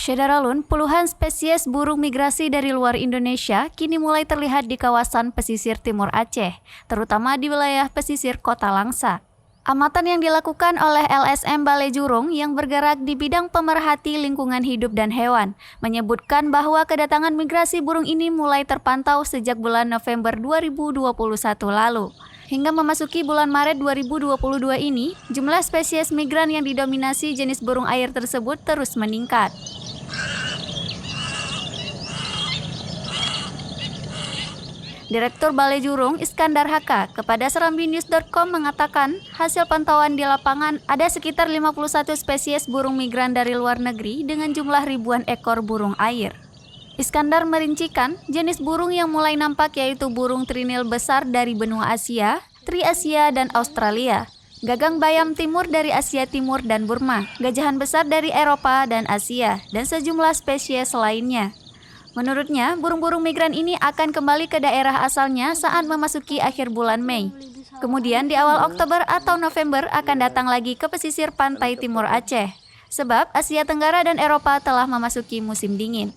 Syederalun, puluhan spesies burung migrasi dari luar Indonesia kini mulai terlihat di kawasan pesisir timur Aceh, terutama di wilayah pesisir Kota Langsa. Amatan yang dilakukan oleh LSM Balai Jurung yang bergerak di bidang pemerhati lingkungan hidup dan hewan menyebutkan bahwa kedatangan migrasi burung ini mulai terpantau sejak bulan November 2021 lalu. Hingga memasuki bulan Maret 2022 ini, jumlah spesies migran yang didominasi jenis burung air tersebut terus meningkat. Direktur Balai Jurung Iskandar Haka kepada serambinews.com mengatakan hasil pantauan di lapangan ada sekitar 51 spesies burung migran dari luar negeri dengan jumlah ribuan ekor burung air. Iskandar merincikan jenis burung yang mulai nampak yaitu burung trinil besar dari benua Asia, Triasia dan Australia, gagang bayam timur dari Asia Timur dan Burma, gajahan besar dari Eropa dan Asia, dan sejumlah spesies lainnya. Menurutnya, burung-burung migran ini akan kembali ke daerah asalnya saat memasuki akhir bulan Mei. Kemudian di awal Oktober atau November akan datang lagi ke pesisir pantai timur Aceh, sebab Asia Tenggara dan Eropa telah memasuki musim dingin.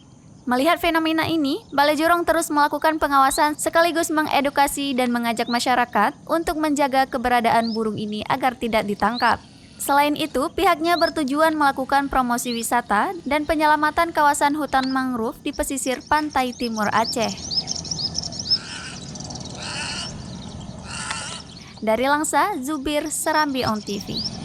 Melihat fenomena ini, Balai Jurung terus melakukan pengawasan sekaligus mengedukasi dan mengajak masyarakat untuk menjaga keberadaan burung ini agar tidak ditangkap. Selain itu, pihaknya bertujuan melakukan promosi wisata dan penyelamatan kawasan hutan mangrove di pesisir pantai timur Aceh. Dari Langsa, Zubir, Serambi On TV.